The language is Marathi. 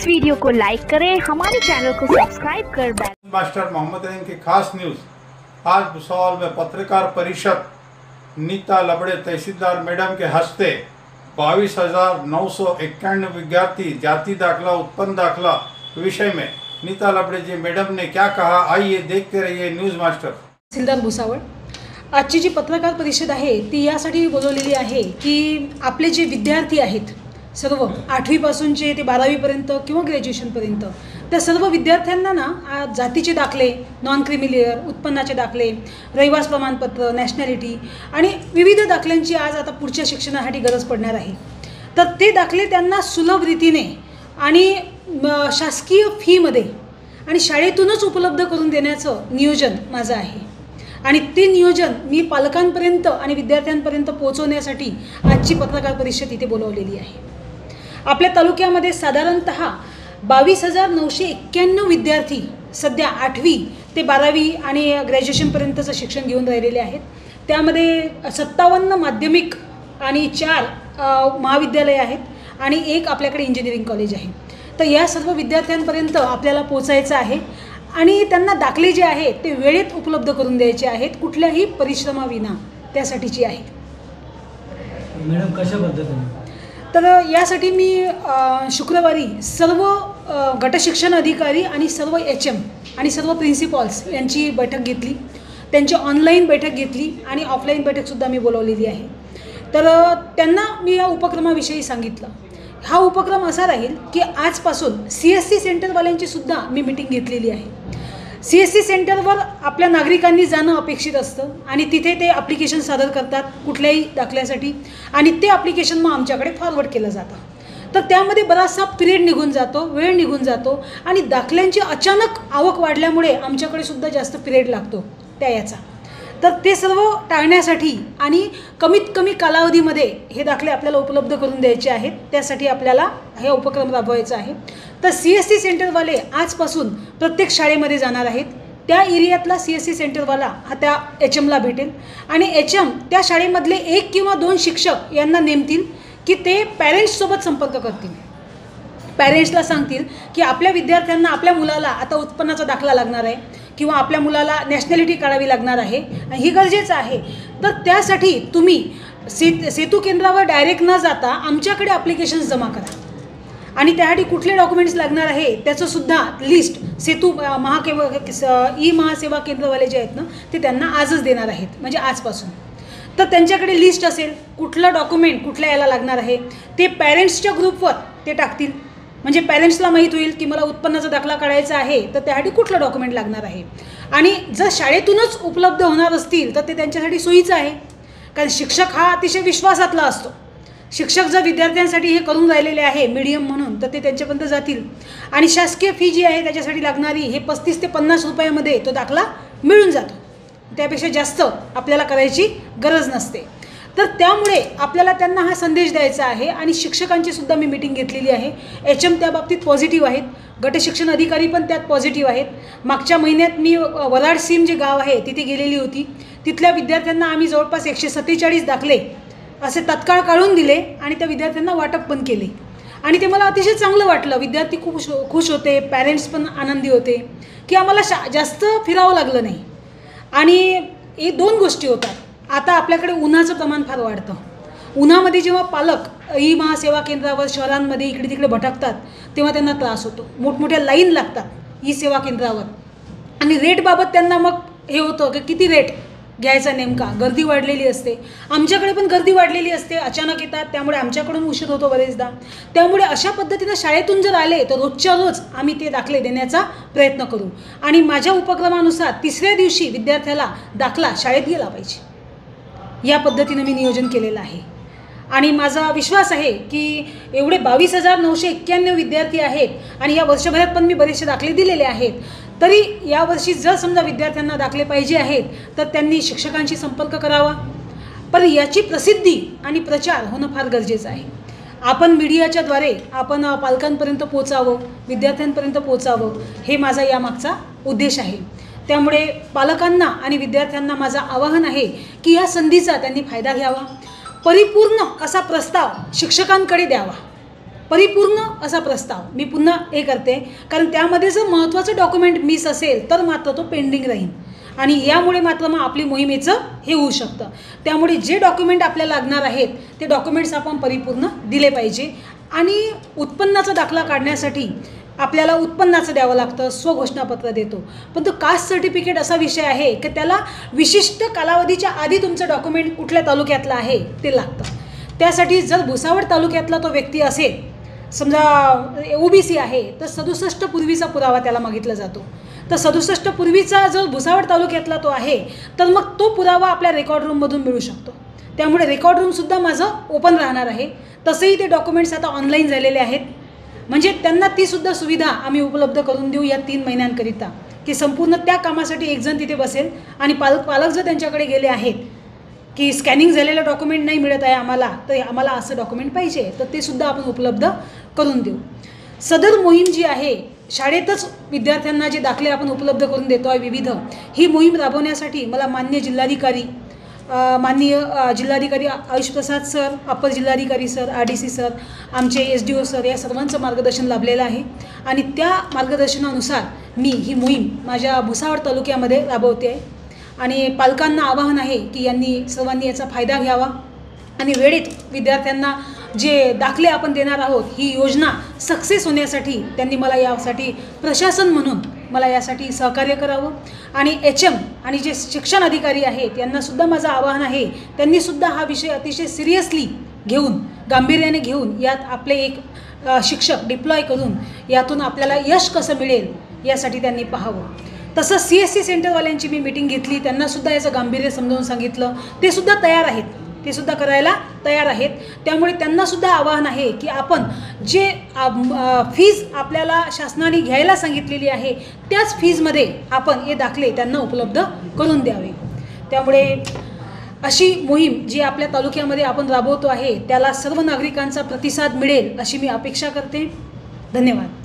इस वीडियो को लाइक करें, हमारे चैनल को सब्सक्राइब कर बेल। मास्टर मोहम्मद रहीम की खास न्यूज़। आज भुसावल में पत्रकार परिषद नीता लबड़े तहसीलदार मैडम के हस्ते 22,991 विद्यार्थी जाति दाखला उत्पन्न दाखला विषय में नीता लबड़े जी मैडम ने क्या कहा, आइए देखते रहिए न्यूज़ मास्टर। तहसीलदार भुसावळ, आजची जी पत्रकार परिषद आहे ती यासाठी बोलवलेली आहे की आपले जे विद्यार्थी आहेत सर्व 8वी पासूनचे ते 12वी पर्यंत किंवा ग्रॅज्युएशन पर्यंत त्या सर्व विद्यार्थ्यांना ना जातीचे दाखले, नॉन क्रिमिलियर, उत्पन्नाचे दाखले, रहिवास प्रमाणपत्र, नॅशनॅलिटी आणि विविध दाखल्यांची आज आता पुढच्या शिक्षणासाठी गरज पडणार आहे। तर ते दाखले त्यांना सुलभ रीतीने आणि शासकीय फीमध्ये आणि शाळेतूनच उपलब्ध करून देण्याचं नियोजन माझं आहे आणि ते नियोजन मी पालकांपर्यंत आणि विद्यार्थ्यांपर्यंत पोहोचवण्यासाठी आजची पत्रकार परिषद इथे बोलवलेली आहे। आपल्या तालुक्यामध्ये साधारणतः 22,991 विद्यार्थी सध्या 8वी ते 12वी आणि ग्रॅज्युएशनपर्यंतचं शिक्षण घेऊन राहिलेले आहेत। त्यामध्ये 57 माध्यमिक आणि 4 महाविद्यालय आहेत आणि एक आपल्याकडे इंजिनिअरिंग कॉलेज आहे। तर या सर्व विद्यार्थ्यांपर्यंत आपल्याला पोहोचायचं आहे आणि त्यांना दाखले जे आहेत ते वेळेत उपलब्ध करून द्यायचे आहेत, कुठल्याही परिश्रमाविना त्यासाठीची आहे। मॅडम कशा पद्धतीने? तर यासाठी मी शुक्रवारी सर्व गटशिक्षण अधिकारी आणि सर्व HM आणि सर्व प्रिन्सिपॉल्स यांची बैठक घेतली, त्यांची ऑनलाईन बैठक घेतली आणि ऑफलाईन बैठकसुद्धा मी बोलवलेली आहे। तर त्यांना मी या उपक्रमाविषयी सांगितलं। हा उपक्रम असा राहील की आजपासून CSC सेंटरवाल्यांची सुद्धा मी मीटिंग घेतलेली आहे। CSC सेंटरवर आपल्या नागरिकांनी जाणं अपेक्षित असतं आणि तिथे ते ॲप्लिकेशन सादर करतात कुठल्याही दाखल्यासाठी आणि ते ॲप्लिकेशन मग आमच्याकडे फॉरवर्ड केलं जातं। तर त्यामध्ये बराचसा पिरियड निघून जातो, वेळ निघून जातो आणि दाखल्यांची अचानक आवक वाढल्यामुळे आमच्याकडे सुद्धा जास्त पिरियड लागतो याचा। तर ते सर्व टाळण्यासाठी आणि कमीत कमी कालावधीमध्ये हे दाखले आपल्याला उपलब्ध करून द्यायचे आहेत, त्यासाठी आपल्याला हे उपक्रम राबवायचा आहे। तर CSC सेंटरवाले आजपासून प्रत्येक शाळेमध्ये जाणार आहेत। त्या एरियातला CSC सेंटरवाला हा त्या HMला भेटेल आणि HM त्या शाळेमधले 1 किंवा 2 शिक्षक यांना नेमतील की ते पॅरेंट्ससोबत संपर्क करतील, पॅरेंट्सला सांगतील की आपल्या विद्यार्थ्यांना, आपल्या मुलाला आता उत्पन्नाचा दाखला लागणार आहे किंवा आपल्या मुलाला नॅशनॅलिटी काढावी लागणार आहे, ही गरजेचं आहे। तर त्यासाठी तुम्ही सेतू केंद्रावर डायरेक्ट न जाता आमच्याकडे ॲप्लिकेशन्स जमा करा आणि त्यासाठी कुठले डॉक्युमेंट्स लागणार आहे त्याचंसुद्धा लिस्ट सेतू महासेवा केंद्रवाले जे आहेत ना ते त्यांना आजच देणार आहेत, म्हणजे आजपासून। तर त्यांच्याकडे लिस्ट असेल, कुठलं डॉक्युमेंट कुठल्या याला लागणार आहे ते पॅरेंट्सच्या ग्रुपवर ते टाकतील, म्हणजे पॅरेंट्सला माहीत होईल की मला उत्पन्नाचा दाखला काढायचा आहे तर त्यासाठी कुठलं डॉक्युमेंट लागणार आहे। आणि जर शाळेतूनच उपलब्ध होणार असतील तर ते त्यांच्यासाठी सोयीचं आहे, कारण शिक्षक हा अतिशय विश्वासातला असतो। शिक्षक जर विद्यार्थ्यांसाठी हे करून राहिलेले आहे मीडियम म्हणून तर ते त्यांच्यापर्यंत जातील आणि शासकीय फी जी आहे त्याच्यासाठी लागणारी हे 35 ते 50 रुपयामध्ये तो दाखला मिळून जातो, त्यापेक्षा जास्त आपल्याला करायची गरज नसते। तर त्यामुळे आपल्याला त्यांना हा संदेश द्यायचा आहे आणि शिक्षकांची सुद्धा मी मीटिंग घेतलेली आहे। HM त्या बाबतीत पॉझिटिव्ह आहेत, गटशिक्षण अधिकारी पण त्यात पॉझिटिव्ह आहेत। मागच्या महिन्यात मी वराड सीम जे गाव आहे तिथे गेलेली होती, तिथल्या विद्यार्थ्यांना आम्ही जवळपास 147 दाखले असे तत्काळ काढून दिले आणि त्या विद्यार्थ्यांना वाटप पण केले आणि ते मला अतिशय चांगलं वाटलं। विद्यार्थी खूप खुश होते, पॅरेंट्स पण आनंदी होते की आम्हाला जास्त फिरावं लागलं नाही। आणि हे 2 गोष्टी होतात, आता आपल्याकडे उन्हाचं प्रमाण फार वाढतं। उन्हामध्ये जेव्हा पालक महासेवा केंद्रावर शहरांमध्ये इकडे तिकडे भटकतात तेव्हा त्यांना त्रास होतो, मोठमोठ्या लाईन लागतात सेवा केंद्रावर आणि रेटबाबत त्यांना मग हे होतं की किती रेट घ्यायचा नेमका, गर्दी वाढलेली असते। आमच्याकडे पण गर्दी वाढलेली असते, अचानक येतात, त्यामुळे आमच्याकडून उशीर होतो बरेचदा। त्यामुळे अशा पद्धतीनं शाळेतून जर आले तर रोजच्या रोज आम्ही ते दाखले देण्याचा प्रयत्न करू आणि माझ्या उपक्रमानुसार 3ऱ्या दिवशी विद्यार्थ्याला दाखला शाळेत गेला पाहिजे, या पद्धतीनं मी नियोजन केलेलं आहे। आणि माझा विश्वास आहे की एवढे 22,991 विद्यार्थी आहेत आणि या वर्षभरात पण मी बरेचसे दाखले दिलेले आहेत, तरी यावर्षी जर समजा विद्यार्थ्यांना दाखले पाहिजे आहेत तर त्यांनी शिक्षकांशी संपर्क करावा। पण याची प्रसिद्धी आणि प्रचार होणं फार गरजेचं आहे। आपण मीडियाच्याद्वारे आपण पालकांपर्यंत पोचावं, विद्यार्थ्यांपर्यंत पोचावं, हे माझा यामागचा उद्देश आहे। त्यामुळे पालकांना आणि विद्यार्थ्यांना माझं आवाहन आहे की या संधीचा त्यांनी फायदा घ्यावा, परिपूर्ण असा प्रस्ताव शिक्षकांकडे द्यावा परिपूर्ण असा प्रस्ताव मी पुन्हा हे करते, कारण त्यामध्ये जर महत्त्वाचं डॉक्युमेंट मिस असेल तर मात्र तो पेंडिंग राहील आणि यामुळे मात्र मग आपली मोहिमेचं हे होऊ शकतं. त्यामुळे जे डॉक्युमेंट आपल्याला लागणार आहेत ते डॉक्युमेंट्स आपण परिपूर्ण दिले पाहिजे. आणि उत्पन्नाचा दाखला काढण्यासाठी आपल्याला उत्पन्नाचं द्यावं लागतं, स्वघोषणापत्र देतो, पण तो कास्ट सर्टिफिकेट असा विषय आहे की त्याला विशिष्ट कालावधीच्या आधी तुमचं डॉक्युमेंट कुठल्या तालुक्यातलं आहे ते लागतं. त्यासाठी जर भुसावळ तालुक्यातला तो व्यक्ती असेल, समजा OBC आहे, तर 67 पूर्वीचा पुरावा त्याला मागितला जातो. तर 67 पूर्वीचा जर भुसावळ तालुक्यातला तो आहे तर मग तो पुरावा आपल्या रेकॉर्ड रूममधून मिळू शकतो. त्यामुळे रेकॉर्ड रूमसुद्धा माझं ओपन राहणार आहे. तसेही ते डॉक्युमेंट्स आता ऑनलाईन झालेले आहेत, म्हणजे त्यांना तीसुद्धा सुविधा आम्ही उपलब्ध करून देऊ या 3 महिन्यांकरिता, की संपूर्ण त्या कामासाठी एकजण तिथे बसेल आणि पालक जर त्यांच्याकडे गेले आहेत की स्कॅनिंग झालेलं डॉक्युमेंट नाही मिळत आहे आम्हाला, तर आम्हाला असं डॉक्युमेंट पाहिजे, तर ते सुद्धा आपण उपलब्ध करून देऊ. सदर मोहीम जी आहे, शाळेतच विद्यार्थ्यांना जे दाखले आपण उपलब्ध करून देतो आहे विविध, ही मोहीम राबवण्यासाठी मला माननीय जिल्हाधिकारी आयुष प्रसाद सर, अपर जिल्हाधिकारी सर, RDC सर, आमचे SDO सर, या सर्वांचं मार्गदर्शन लाभलेलं आहे. आणि त्या मार्गदर्शनानुसार मी ही मोहीम माझ्या भुसावळ तालुक्यामध्ये राबवते आहे. आणि पालकांना आवाहन आहे की सर्वांनी याचा फायदा घ्यावा आणि वेळेत विद्यार्थ्यांना जे दाखले आपण देणार आहोत ही योजना सक्सेस होण्यासाठी त्यांनी मला यासाठी प्रशासन म्हणून मला यासाठी सहकार्य करावं. आणि HM आणि जे शिक्षण अधिकारी आहेत यांनासुद्धा माझं आवाहन आहे, त्यांनीसुद्धा हा विषय अतिशय सिरियसली घेऊन, गांभीर्याने घेऊन यात आपले एक शिक्षक डिप्लॉय करून यातून आपल्याला यश कसं मिळेल यासाठी त्यांनी पाहावं. तसं CSC सेंटरवाल्यांची मी मीटिंग घेतली, त्यांनासुद्धा याचं गांभीर्य समजावून सांगितलं, ते सुद्धा तयार आहेत, ते सुद्धा करायला तयार आहेत. त्यामुळे त्यांनासुद्धा आवाहन आहे की आपण जे फीज आपल्याला शासनाने घ्यायला सांगितलेली आहे त्याच फीजमध्ये आपण हे दाखले त्यांना उपलब्ध करून द्यावे. त्यामुळे अशी मोहीम जी आपल्या तालुक्यामध्ये आपण राबवतो आहे त्याला सर्व नागरिकांचा प्रतिसाद मिळेल अशी मी अपेक्षा करते. धन्यवाद.